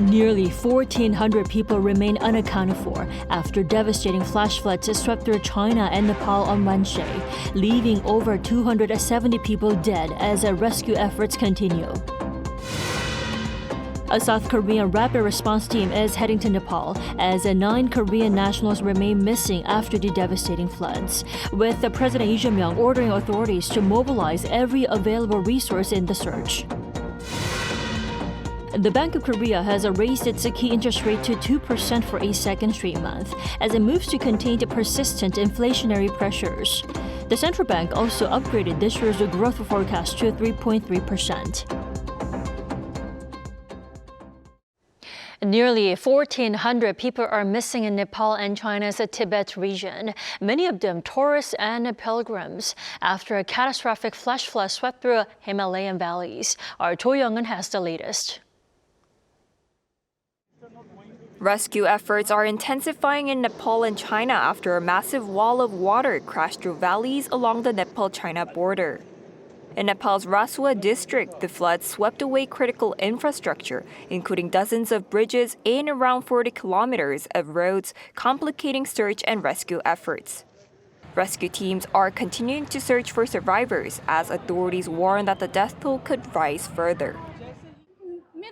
Nearly 1,400 people remain unaccounted for after devastating flash floods swept through China and Nepal on Wednesday, leaving over 270 people dead as rescue efforts continue. A South Korean rapid response team is heading to Nepal as 9 Korean nationals remain missing after the devastating floods, with President Lee Jae-myung ordering authorities to mobilize every available resource in the search. The Bank of Korea has raised its key interest rate to 2% for a second straight month as it moves to contain the persistent inflationary pressures. The central bank also upgraded this year's growth forecast to 3.3%. Nearly 1,400 people are missing in Nepal and China's Tibet region, many of them tourists and pilgrims, after a catastrophic flash flood swept through Himalayan valleys. Our Cho Young-eun has the latest. Rescue efforts are intensifying in Nepal and China after a massive wall of water crashed through valleys along the Nepal-China border. In Nepal's Rasua district, the floods swept away critical infrastructure, including dozens of bridges and around 40 kilometers of roads, complicating search and rescue efforts. Rescue teams are continuing to search for survivors as authorities warn that the death toll could rise further.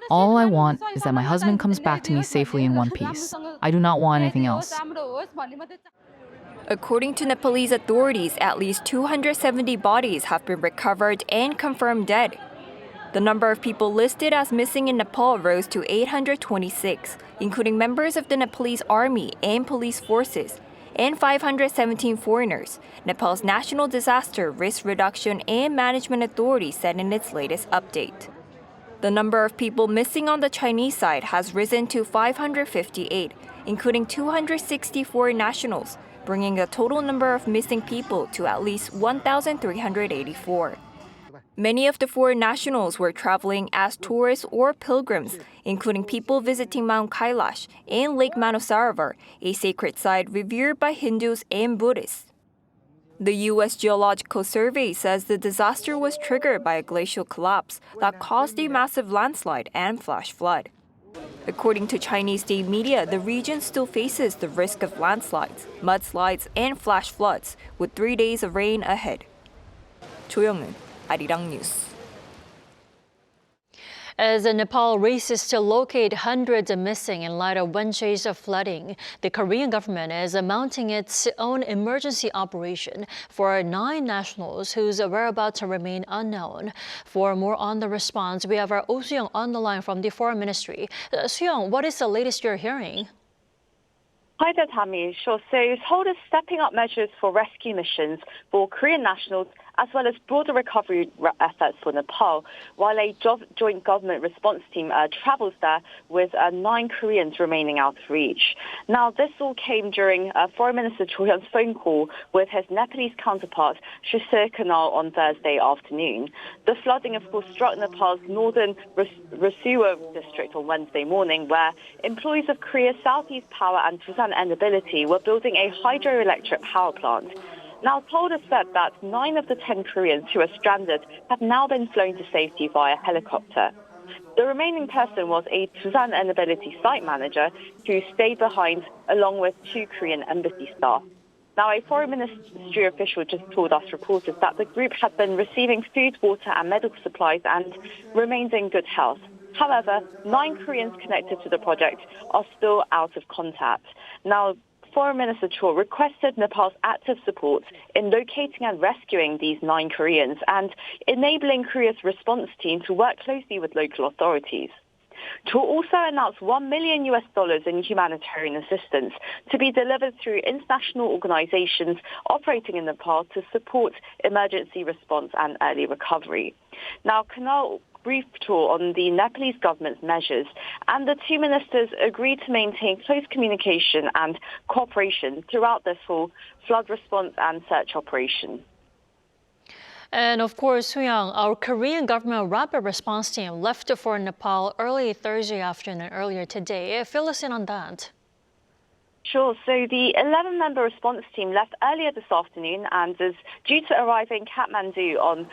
All I want is that my husband comes back to me safely in one piece. I do not want anything else. According to Nepalese authorities, at least 270 bodies have been recovered and confirmed dead. The number of people listed as missing in Nepal rose to 826, including members of the Nepalese army and police forces, and 517 foreigners, Nepal's National Disaster Risk Reduction and Management Authority said in its latest update. The number of people missing on the Chinese side has risen to 558, including 264 nationals, bringing the total number of missing people to at least 1,384. Many of the foreign nationals were traveling as tourists or pilgrims, including people visiting Mount Kailash and Lake Manosarovar, a sacred site revered by Hindus and Buddhists. The U.S. Geological Survey says the disaster was triggered by a glacial collapse that caused a massive landslide and flash flood. According to Chinese state media, the region still faces the risk of landslides, mudslides, and flash floods, with 3 days of rain ahead. Cho Young-eun, Arirang News. As Nepal races to locate hundreds of missing in light of Wednesday's flooding, the Korean government is mounting its own emergency operation for 9 nationals whose whereabouts remain unknown. For more on the response, we have our Oh Soo-young on the line from the Foreign Ministry. Soo-young, what is the latest you're hearing? Hi there, Tammy. Sure. So Seoul is stepping up measures for rescue missions for Korean nationals as well as broader recovery efforts for Nepal, while a joint government response team travels there with 9 Koreans remaining out of reach. Now, this all came during Foreign Minister Cho Hyun's phone call with his Nepalese counterpart, Shusir Kanal, on Thursday afternoon. The flooding, of course, struck Nepal's northern Rasua district on Wednesday morning, where employees of Korea's Southeast Power and Busan Ability were building a hydroelectric power plant. Now, Seoul has said that 9 of the 10 Koreans who are stranded have now been flown to safety via helicopter. The remaining person was a Busan Ability site manager who stayed behind along with 2 Korean embassy staff. Now, a foreign ministry official just told us reporters that the group had been receiving food, water and medical supplies and remained in good health. However, 9 Koreans connected to the project are still out of contact. Now, Foreign Minister Cho requested Nepal's active support in locating and rescuing these 9 Koreans and enabling Korea's response team to work closely with local authorities. Cho also announced $1 million in humanitarian assistance to be delivered through international organizations operating in Nepal to support emergency response and early recovery. Now, Kanal briefed Cho on the Nepalese government's measures, and the 2 ministers agreed to maintain close communication and cooperation throughout this whole flood response and search operation. And of course, Soo-young, our Korean government rapid response team left for Nepal early Thursday afternoon earlier today. Fill us in on that. Sure. So the 11-member response team left earlier this afternoon and is due to arrive in Kathmandu on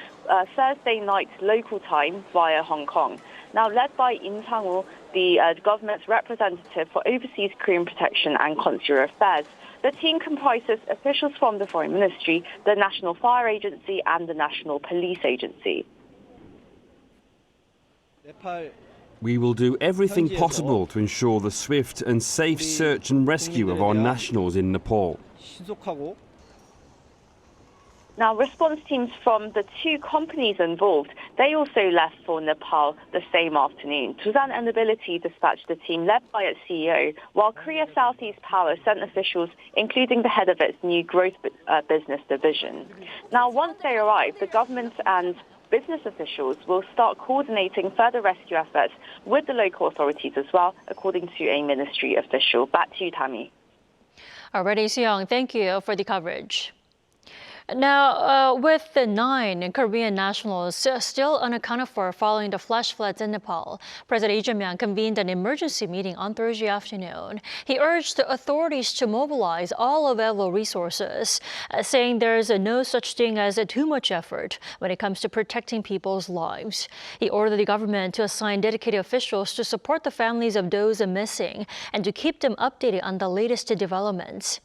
Thursday night local time via Hong Kong. Now, led by In Sang-woo, the government's representative for overseas Korean protection and consular affairs. The team comprises officials from the Foreign Ministry, the National Fire Agency and the National Police Agency. We will do everything possible to ensure the swift and safe search and rescue of our nationals in Nepal. Now, response teams from the two companies involved, they also left for Nepal the same afternoon. Tusan Enerbility dispatched the team led by its CEO, while Korea Southeast Power sent officials, including the head of its new growth business division. Now, once they arrive, the government and business officials will start coordinating further rescue efforts with the local authorities as well, according to a ministry official. Back to you, Tammy. Alrighty, Seong, thank you for the coverage. Now, with the 9 Korean nationals still unaccounted for following the flash floods in Nepal, President Lee Jae-myung convened an emergency meeting on Thursday afternoon. He urged the authorities to mobilize all available resources, saying there is no such thing as too much effort when it comes to protecting people's lives. He ordered the government to assign dedicated officials to support the families of those missing and to keep them updated on the latest developments.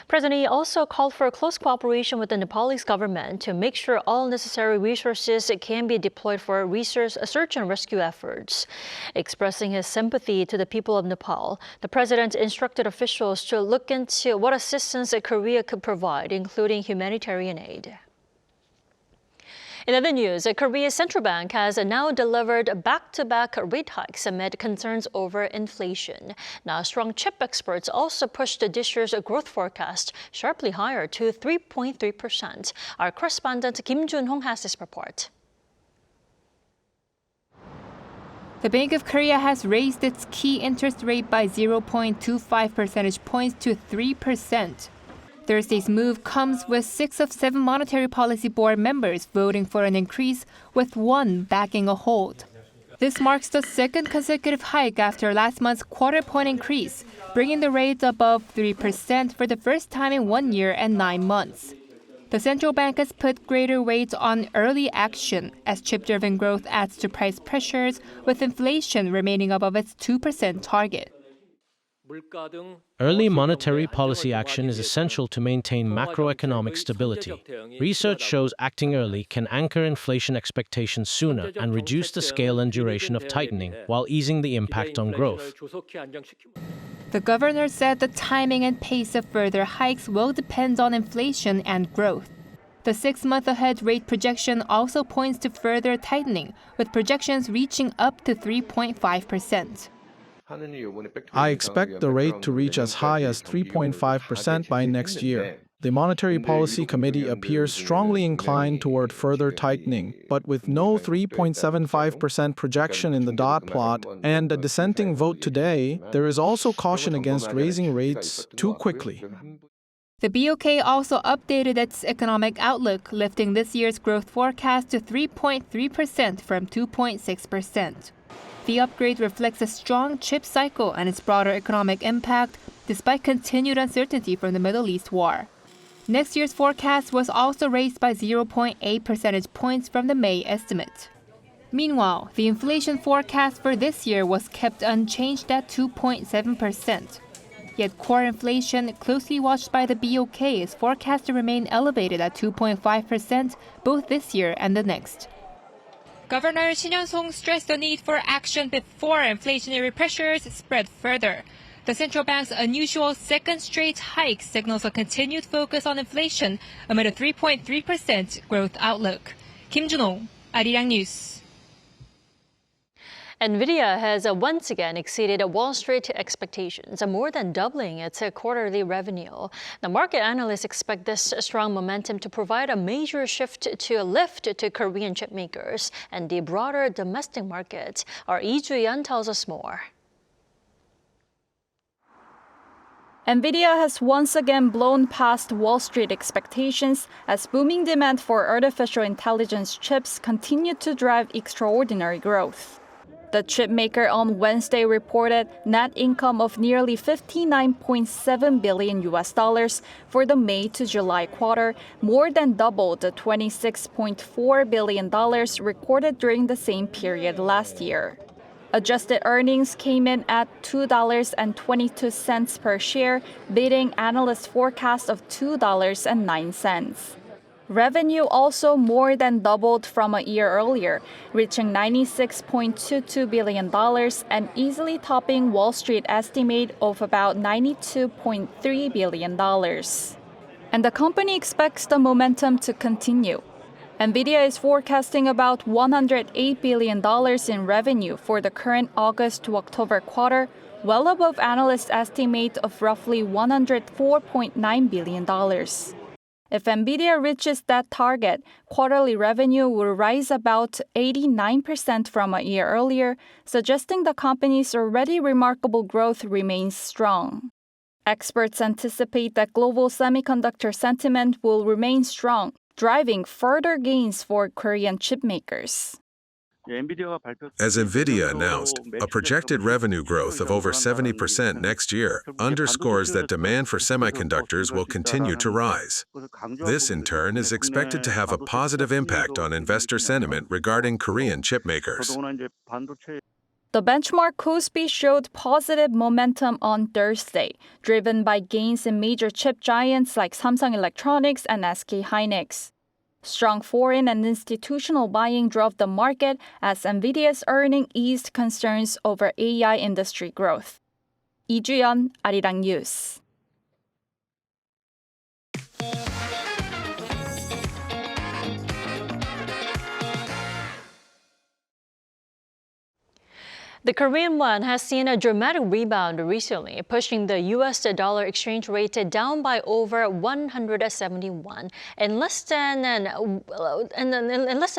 President Lee also called for close cooperation with the Nepalese government to make sure all necessary resources can be deployed for search and rescue efforts. Expressing his sympathy to the people of Nepal, the president instructed officials to look into what assistance Korea could provide, including humanitarian aid. In other news, Korea's central bank has now delivered back-to-back rate hikes amid concerns over inflation. Now, strong chip experts also pushed this year's growth forecast sharply higher to 3.3%. Our correspondent Kim Jun-hong has this report. The Bank of Korea has raised its key interest rate by 0.25 percentage points to 3%. Thursday's move comes with 6 of 7 Monetary Policy Board members voting for an increase, with 1 backing a hold. This marks the second consecutive hike after last month's quarter-point increase, bringing the rate above 3% for the first time in 1 year and 9 months. The central bank has put greater weight on early action as chip-driven growth adds to price pressures, with inflation remaining above its 2% target. Early monetary policy action is essential to maintain macroeconomic stability. Research shows acting early can anchor inflation expectations sooner and reduce the scale and duration of tightening while easing the impact on growth. The governor said the timing and pace of further hikes will depend on inflation and growth. The 6-month ahead rate projection also points to further tightening, with projections reaching up to 3.5%. I expect the rate to reach as high as 3.5% by next year. The Monetary Policy Committee appears strongly inclined toward further tightening, but with no 3.75% projection in the dot plot and a dissenting vote today, there is also caution against raising rates too quickly. The BOK also updated its economic outlook, lifting this year's growth forecast to 3.3% from 2.6%. The upgrade reflects a strong chip cycle and its broader economic impact, despite continued uncertainty from the Middle East war. Next year's forecast was also raised by 0.8 percentage points from the May estimate. Meanwhile, the inflation forecast for this year was kept unchanged at 2.7%. Yet core inflation, closely watched by the BOK, is forecast to remain elevated at 2.5% both this year and the next. Governor Shin Hyun-song stressed the need for action before inflationary pressures spread further. The central bank's unusual second straight hike signals a continued focus on inflation amid a 3.3% growth outlook. Kim Jun-ho, Arirang News. Nvidia has once again exceeded Wall Street expectations, more than doubling its quarterly revenue. The market analysts expect this strong momentum to provide a major lift to Korean chip makers and the broader domestic market. Our Lee Ju-yeon tells us more. Nvidia has once again blown past Wall Street expectations as booming demand for artificial intelligence chips continued to drive extraordinary growth. The chipmaker on Wednesday reported net income of nearly $59.7 billion for the May to July quarter, more than double the $26.4 billion recorded during the same period last year. Adjusted earnings came in at $2.22 per share, beating analysts' forecast of $2.09. Revenue also more than doubled from a year earlier, reaching $96.22 billion and easily topping Wall Street estimate of about $92.3 billion. And the company expects the momentum to continue. Nvidia is forecasting about $108 billion in revenue for the current August to October quarter, well above analysts' estimate of roughly $104.9 billion. If Nvidia reaches that target, quarterly revenue will rise about 89% from a year earlier, suggesting the company's already remarkable growth remains strong. Experts anticipate that global semiconductor sentiment will remain strong, driving further gains for Korean chipmakers. As Nvidia announced, a projected revenue growth of over 70% next year underscores that demand for semiconductors will continue to rise. This, in turn, is expected to have a positive impact on investor sentiment regarding Korean chipmakers. The benchmark KOSPI showed positive momentum on Thursday, driven by gains in major chip giants like Samsung Electronics and SK hynix. Strong foreign and institutional buying drove the market as Nvidia's earnings eased concerns over AI industry growth. Lee Ju-yeon, Arirang News. The Korean won has seen a dramatic rebound recently, pushing the US dollar exchange rate down by over 171 in less than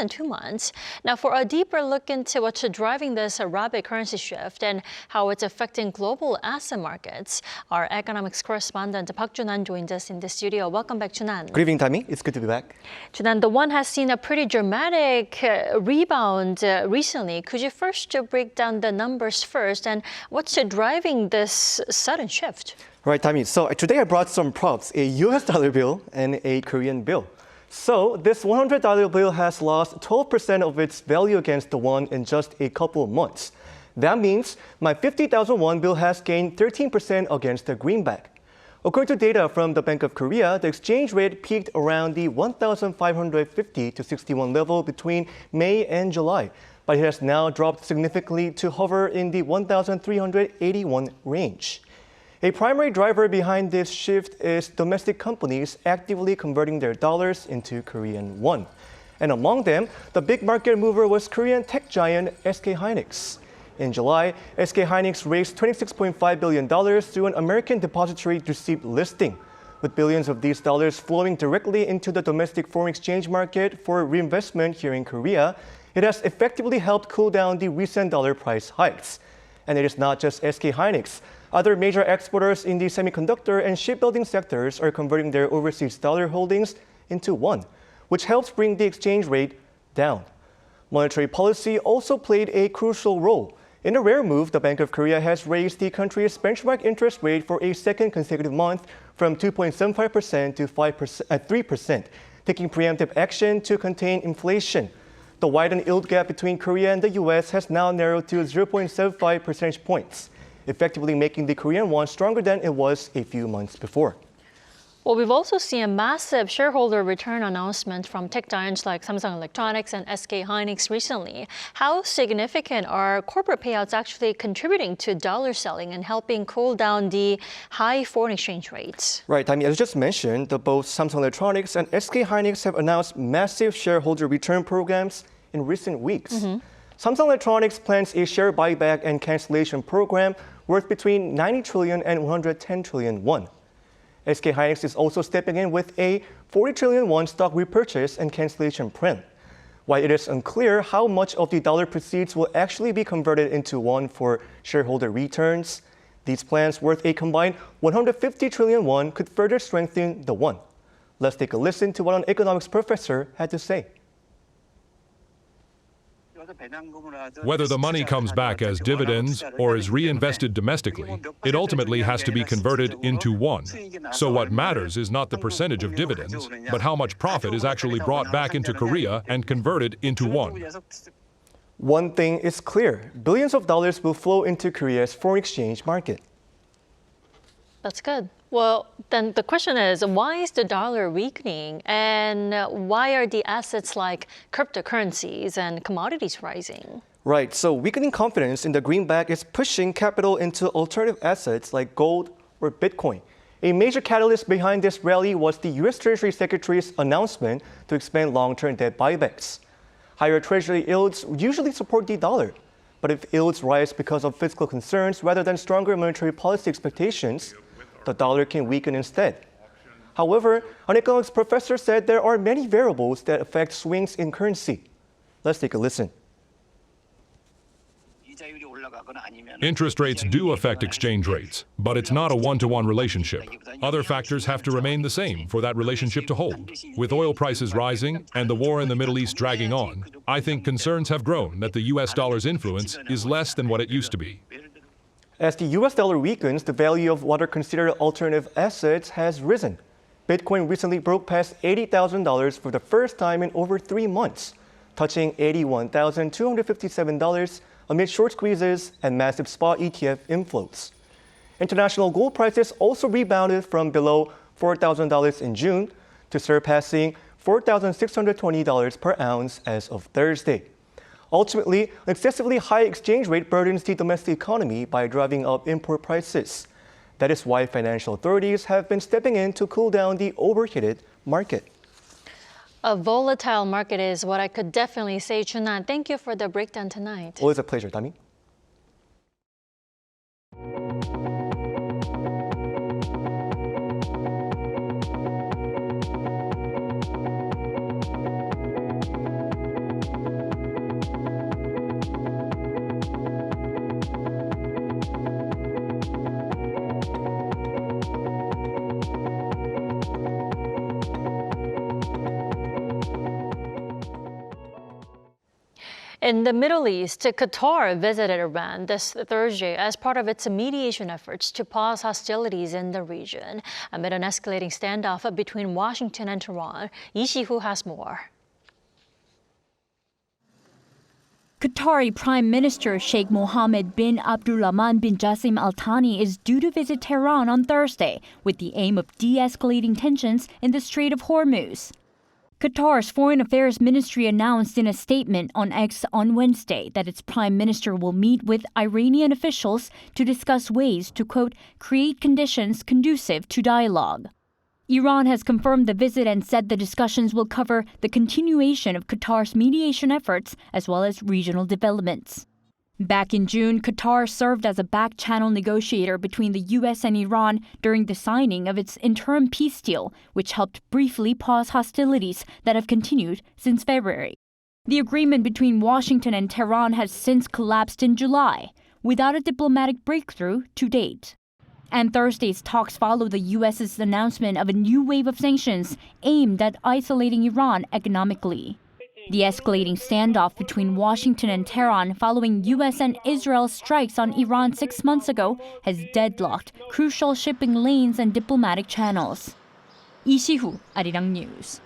2 months. Now, for a deeper look into what's driving this rapid currency shift and how it's affecting global asset markets, our economics correspondent Park Junan joins us in the studio. Welcome back, Junan. Good evening, Tammy. It's good to be back. Junan, the won has seen a pretty dramatic rebound recently. Could you first break down the numbers first and what's driving this sudden shift? Right, Tammy. So today I brought some props, a US dollar bill and a Korean bill. So this $100 bill has lost 12% of its value against the won in just a couple of months. That means my 50,000 won bill has gained 13% against the greenback. According to data from the Bank of Korea, the exchange rate peaked around the 1,550 to 61 level between May and July, but it has now dropped significantly to hover in the 1,381 range. A primary driver behind this shift is domestic companies actively converting their dollars into Korean won. And among them, the big market mover was Korean tech giant SK hynix. In July, SK hynix raised $26.5 billion through an American depository receipt listing, with billions of these dollars flowing directly into the domestic foreign exchange market for reinvestment here in Korea. It has effectively helped cool down the recent dollar price hikes. And it is not just SK hynix. Other major exporters in the semiconductor and shipbuilding sectors are converting their overseas dollar holdings into won, which helps bring the exchange rate down. Monetary policy also played a crucial role. In a rare move, the Bank of Korea has raised the country's benchmark interest rate for a second consecutive month from 2.75% to 3%, taking preemptive action to contain inflation. The widened yield gap between Korea and the US has now narrowed to 0.75 percentage points, effectively making the Korean won stronger than it was a few months before. Well, we've also seen a massive shareholder return announcement from tech giants like Samsung Electronics and SK hynix recently. How significant are corporate payouts actually contributing to dollar selling and helping cool down the high foreign exchange rates? Right, I mean, as just mentioned, both Samsung Electronics and SK hynix have announced massive shareholder return programs in recent weeks. Samsung Electronics plans a share buyback and cancellation program worth between 90 trillion and 110 trillion won. SK hynix is also stepping in with a 40 trillion won stock repurchase and cancellation plan. While it is unclear how much of the dollar proceeds will actually be converted into won for shareholder returns, these plans worth a combined 150 trillion won could further strengthen the won. Let's take a listen to what an economics professor had to say. Whether the money comes back as dividends or is reinvested domestically, it ultimately has to be converted into won. So what matters is not the percentage of dividends, but how much profit is actually brought back into Korea and converted into won. One thing is clear, billions of dollars will flow into Korea's foreign exchange market. That's good. Well, then the question is, why is the dollar weakening? And why are the assets like cryptocurrencies and commodities rising? Right, so weakening confidence in the greenback is pushing capital into alternative assets like gold or Bitcoin. A major catalyst behind this rally was the U.S. Treasury Secretary's announcement to expand long-term debt buybacks. Higher Treasury yields usually support the dollar, but if yields rise because of fiscal concerns rather than stronger monetary policy expectations, the dollar can weaken instead. However, an economics professor said there are many variables that affect swings in currency. Let's take a listen. Interest rates do affect exchange rates, but it's not a one-to-one relationship. Other factors have to remain the same for that relationship to hold. With oil prices rising and the war in the Middle East dragging on, I think concerns have grown that the US dollar's influence is less than what it used to be. As the US dollar weakens, the value of what are considered alternative assets has risen. Bitcoin recently broke past $80,000 for the first time in over 3 months, touching $81,257 amid short squeezes and massive spot ETF inflows. International gold prices also rebounded from below $4,000 in June to surpassing $4,620 per ounce as of Thursday. Ultimately, an excessively high exchange rate burdens the domestic economy by driving up import prices. That is why financial authorities have been stepping in to cool down the overheated market. A volatile market is what I could definitely say, Chunan. Thank you for the breakdown tonight. Always a pleasure, Dami. In the Middle East, Qatar visited Iran this Thursday as part of its mediation efforts to pause hostilities in the region amid an escalating standoff between Washington and Tehran. Lee Si-hu has more. Qatari Prime Minister Sheikh Mohammed bin Abdulrahman bin Jassim Al Thani is due to visit Tehran on Thursday with the aim of de-escalating tensions in the Strait of Hormuz. Qatar's Foreign Affairs Ministry announced in a statement on X on Wednesday that its prime minister will meet with Iranian officials to discuss ways to, quote, create conditions conducive to dialogue. Iran has confirmed the visit and said the discussions will cover the continuation of Qatar's mediation efforts as well as regional developments. Back in June, Qatar served as a back-channel negotiator between the U.S. and Iran during the signing of its interim peace deal, which helped briefly pause hostilities that have continued since February. The agreement between Washington and Tehran has since collapsed in July, without a diplomatic breakthrough to date. And Thursday's talks follow the U.S.'s announcement of a new wave of sanctions aimed at isolating Iran economically. The escalating standoff between Washington and Tehran following U.S. and Israel strikes on Iran 6 months ago has deadlocked crucial shipping lanes and diplomatic channels. Lee Si-hu, Arirang News.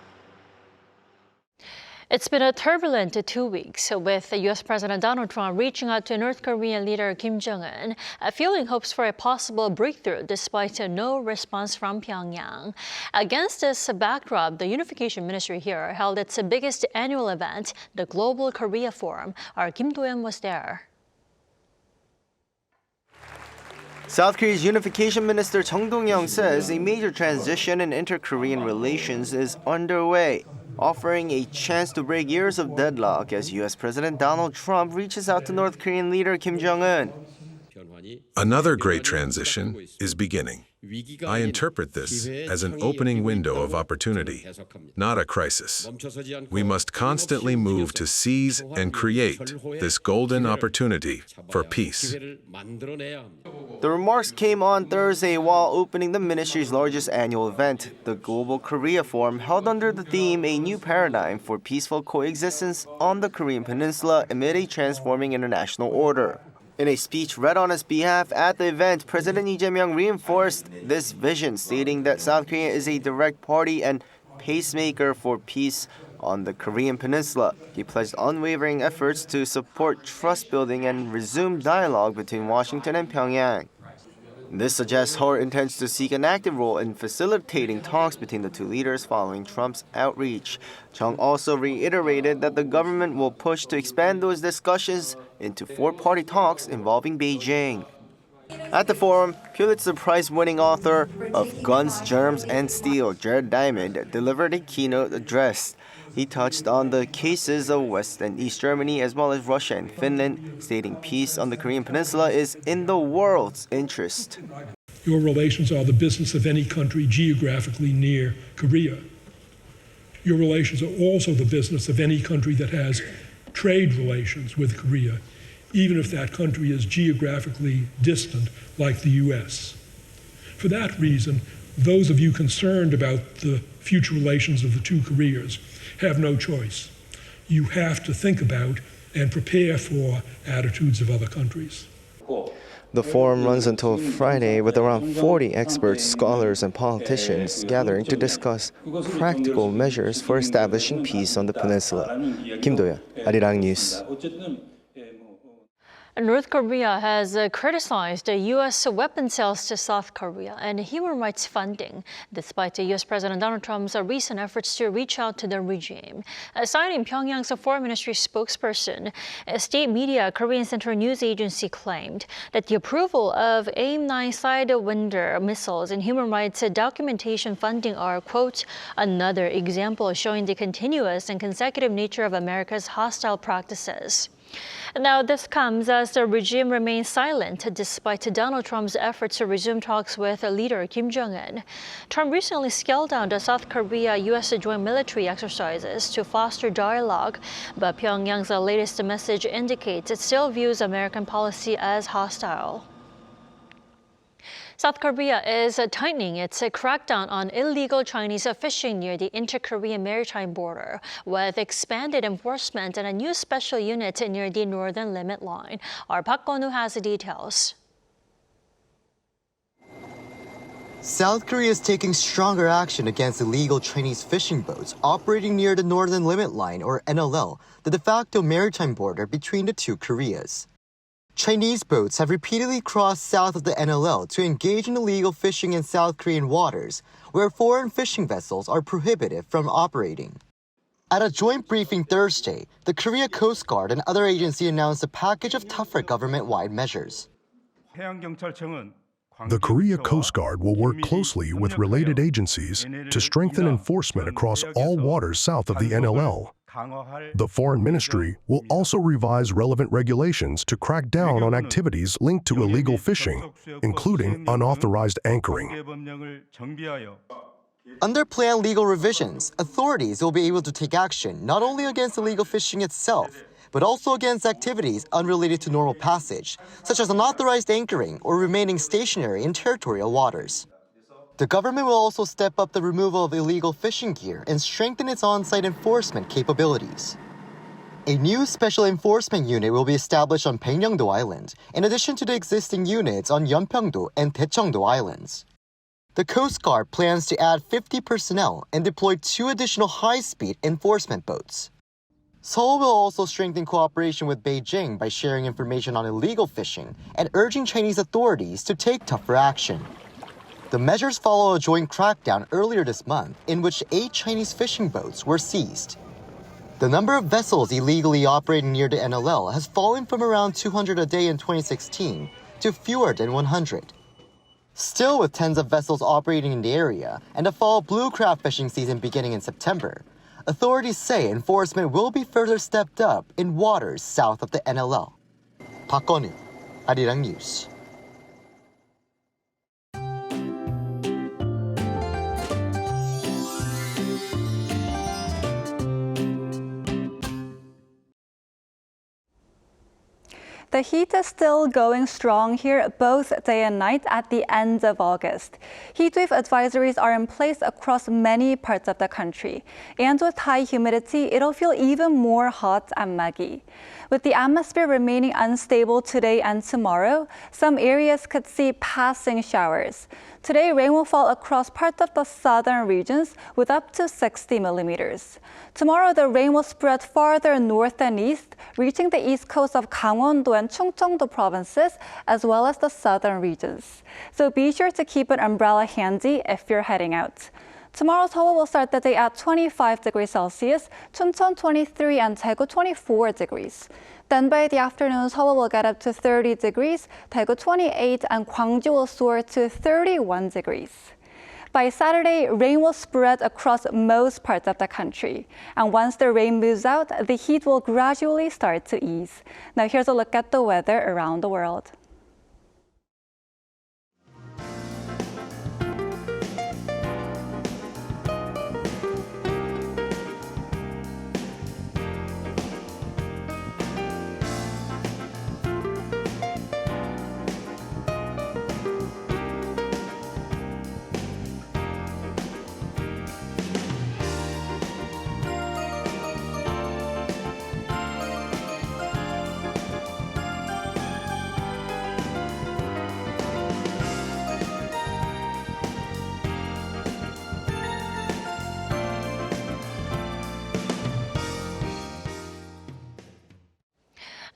It's been a turbulent 2 weeks with U.S. President Donald Trump reaching out to North Korean leader Kim Jong-un, fueling hopes for a possible breakthrough despite no response from Pyongyang. Against this backdrop, the unification ministry here held its biggest annual event, the Global Korea Forum. Our Kim Do-yeon was there. South Korea's unification minister Chung Dong-young says a major transition in inter-Korean relations is underway, offering a chance to break years of deadlock as U.S. President Donald Trump reaches out to North Korean leader Kim Jong-un. Another great transition is beginning. I interpret this as an opening window of opportunity, not a crisis. We must constantly move to seize and create this golden opportunity for peace. The remarks came on Thursday while opening the ministry's largest annual event, the Global Korea Forum, held under the theme A New Paradigm for Peaceful Coexistence on the Korean Peninsula amid a transforming international order. In a speech read on his behalf at the event, President Lee Jae-myung reinforced this vision, stating that South Korea is a direct party and pacemaker for peace on the Korean Peninsula. He pledged unwavering efforts to support trust building and resume dialogue between Washington and Pyongyang. This suggests Seoul intends to seek an active role in facilitating talks between the two leaders following Trump's outreach. Chung also reiterated that the government will push to expand those discussions into four-party talks involving Beijing. At the forum, Pulitzer Prize-winning author of Guns, Germs, and Steel, Jared Diamond, delivered a keynote address. He touched on the cases of West and East Germany as well as Russia and Finland, stating peace on the Korean Peninsula is in the world's interest. Your relations are the business of any country geographically near Korea. Your relations are also the business of any country that has trade relations with Korea, even if that country is geographically distant, like the U.S. For that reason, those of you concerned about the future relations of the two Koreas have no choice. You have to think about and prepare for attitudes of other countries. The forum runs until Friday with around 40 experts, scholars, and politicians gathering to discuss practical measures for establishing peace on the peninsula. Kim Do-yeon, Arirang News. North Korea has criticized the U.S. weapon sales to South Korea and human rights funding, despite U.S. President Donald Trump's recent efforts to reach out to the regime. Citing Pyongyang's foreign ministry spokesperson, state media Korean Central News Agency claimed that the approval of AIM-9 Sidewinder missiles and human rights documentation funding are, quote, another example showing the continuous and consecutive nature of America's hostile practices. Now, this comes as the regime remains silent despite Donald Trump's efforts to resume talks with leader Kim Jong-un. Trump recently scaled down the South Korea-U.S. joint military exercises to foster dialogue, but Pyongyang's latest message indicates it still views American policy as hostile. South Korea is tightening its crackdown on illegal Chinese fishing near the inter-Korean maritime border, with expanded enforcement and a new special unit near the northern limit line. Our Park Kwon-woo has the details. South Korea is taking stronger action against illegal Chinese fishing boats operating near the northern limit line, or NLL, the de facto maritime border between the two Koreas. Chinese boats have repeatedly crossed south of the NLL to engage in illegal fishing in South Korean waters, where foreign fishing vessels are prohibited from operating. At a joint briefing Thursday, the Korea Coast Guard and other agencies announced a package of tougher government-wide measures. The Korea Coast Guard will work closely with related agencies to strengthen enforcement across all waters south of the NLL. The Foreign Ministry will also revise relevant regulations to crack down on activities linked to illegal fishing, including unauthorized anchoring. Under planned legal revisions, authorities will be able to take action not only against illegal fishing itself, but also against activities unrelated to normal passage, such as unauthorized anchoring or remaining stationary in territorial waters. The government will also step up the removal of illegal fishing gear and strengthen its on-site enforcement capabilities. A new special enforcement unit will be established on Baekneungdo Island, in addition to the existing units on Yeonpyeongdo and Daecheongdo Islands. The Coast Guard plans to add 50 personnel and deploy 2 additional high-speed enforcement boats. Seoul will also strengthen cooperation with Beijing by sharing information on illegal fishing and urging Chinese authorities to take tougher action. The measures follow a joint crackdown earlier this month in which 8 Chinese fishing boats were seized. The number of vessels illegally operating near the NLL has fallen from around 200 a day in 2016 to fewer than 100. Still, with tens of vessels operating in the area and a fall blue crab fishing season beginning in September, authorities say enforcement will be further stepped up in waters south of the NLL. Park Kwon-woo, Arirang News. the heat is still going strong here both day and night at the end of August. Heatwave advisories are in place across many parts of the country. And with high humidity, it'll feel even more hot and muggy. With the atmosphere remaining unstable today and tomorrow, some areas could see passing showers. Today, rain will fall across parts of the southern regions with up to 60 millimeters. Tomorrow, the rain will spread farther north and east, reaching the east coast of Gangwon-do and Chungcheong-do provinces, as well as the southern regions. So be sure to keep an umbrella handy if you're heading out. Tomorrow, Seoul will start the day at 25 degrees Celsius, Chuncheon 23 and Daegu 24 degrees. Then by the afternoon, Seoul will get up to 30 degrees, Daegu 28, and Gwangju will soar to 31 degrees. By Saturday, rain will spread across most parts of the country. And once the rain moves out, the heat will gradually start to ease. Now here's a look at the weather around the world.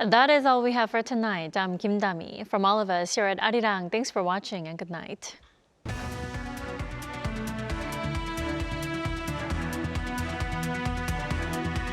That is all we have for tonight. I'm Kim Dami. From all of us here at Arirang, thanks for watching and good night.